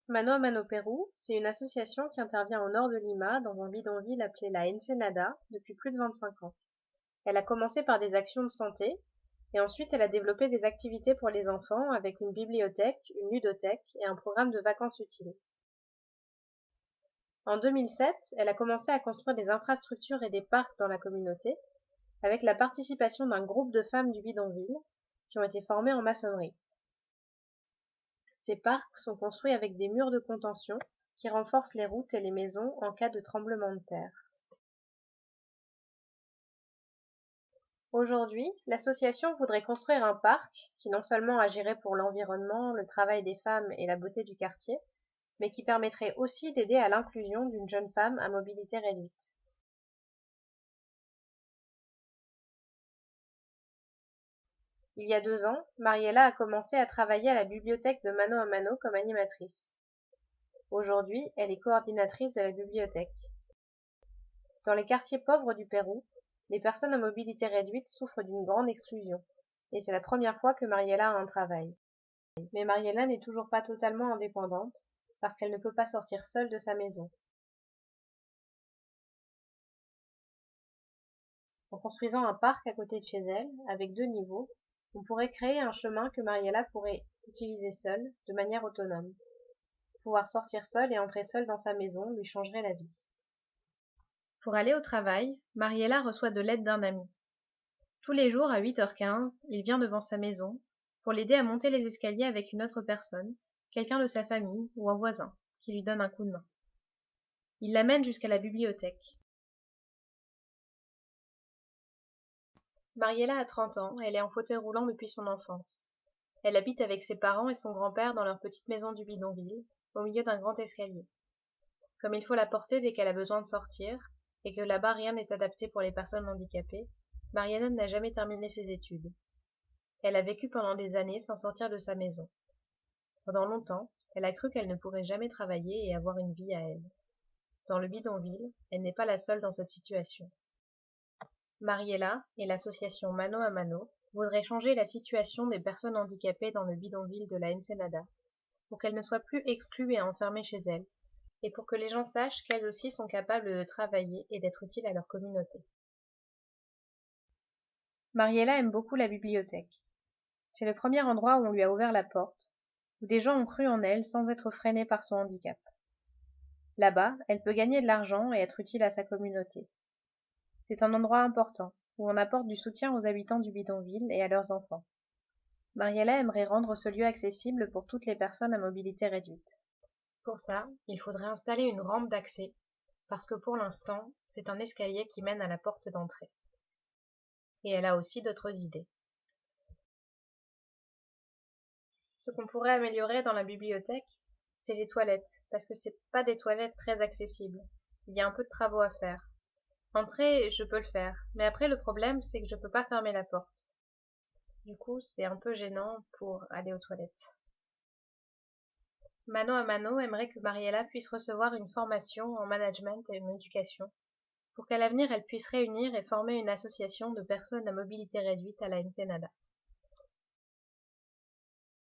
Mano a Mano Pérou, c'est une association qui intervient au nord de Lima, dans un bidonville appelé la Ensenada, depuis plus de 25 ans. Elle a commencé par des actions de santé, et ensuite elle a développé des activités pour les enfants avec une bibliothèque, une ludothèque et un programme de vacances utiles. En 2007, elle a commencé à construire des infrastructures et des parcs dans la communauté, avec la participation d'un groupe de femmes du bidonville, qui ont été formées en maçonnerie. Ces parcs sont construits avec des murs de contention qui renforcent les routes et les maisons en cas de tremblement de terre. Aujourd'hui, l'association voudrait construire un parc qui non seulement agirait pour l'environnement, le travail des femmes et la beauté du quartier, mais qui permettrait aussi d'aider à l'inclusion d'une jeune femme à mobilité réduite. Il y a 2 ans, Mariella a commencé à travailler à la bibliothèque de Mano a Mano comme animatrice. Aujourd'hui, elle est coordinatrice de la bibliothèque. Dans les quartiers pauvres du Pérou, les personnes à mobilité réduite souffrent d'une grande exclusion, et c'est la première fois que Mariella a un travail. Mais Mariella n'est toujours pas totalement indépendante, parce qu'elle ne peut pas sortir seule de sa maison. En construisant un parc à côté de chez elle, avec 2 niveaux, on pourrait créer un chemin que Mariella pourrait utiliser seule, de manière autonome. Pouvoir sortir seule et entrer seule dans sa maison lui changerait la vie. Pour aller au travail, Mariella reçoit de l'aide d'un ami. Tous les jours à 8h15, il vient devant sa maison pour l'aider à monter les escaliers avec une autre personne, quelqu'un de sa famille ou un voisin, qui lui donne un coup de main. Il l'amène jusqu'à la bibliothèque. Mariella a 30 ans, elle est en fauteuil roulant depuis son enfance. Elle habite avec ses parents et son grand-père dans leur petite maison du bidonville, au milieu d'un grand escalier. Comme il faut la porter dès qu'elle a besoin de sortir, et que là-bas rien n'est adapté pour les personnes handicapées, Mariella n'a jamais terminé ses études. Elle a vécu pendant des années sans sortir de sa maison. Pendant longtemps, elle a cru qu'elle ne pourrait jamais travailler et avoir une vie à elle. Dans le bidonville, elle n'est pas la seule dans cette situation. Mariella et l'association Mano a Mano voudraient changer la situation des personnes handicapées dans le bidonville de la Ensenada, pour qu'elles ne soient plus exclues et enfermées chez elles, et pour que les gens sachent qu'elles aussi sont capables de travailler et d'être utiles à leur communauté. Mariella aime beaucoup la bibliothèque. C'est le premier endroit où on lui a ouvert la porte, où des gens ont cru en elle sans être freinés par son handicap. Là-bas, elle peut gagner de l'argent et être utile à sa communauté. C'est un endroit important, où on apporte du soutien aux habitants du bidonville et à leurs enfants. Mariella aimerait rendre ce lieu accessible pour toutes les personnes à mobilité réduite. Pour ça, il faudrait installer une rampe d'accès, parce que pour l'instant, c'est un escalier qui mène à la porte d'entrée. Et elle a aussi d'autres idées. Ce qu'on pourrait améliorer dans la bibliothèque, c'est les toilettes, parce que c'est pas des toilettes très accessibles. Il y a un peu de travaux à faire. Entrer, je peux le faire, mais après le problème, c'est que je peux pas fermer la porte. Du coup, c'est un peu gênant pour aller aux toilettes. Mano a Mano aimerait que Mariella puisse recevoir une formation en management et en éducation, pour qu'à l'avenir elle puisse réunir et former une association de personnes à mobilité réduite à la Ensenada.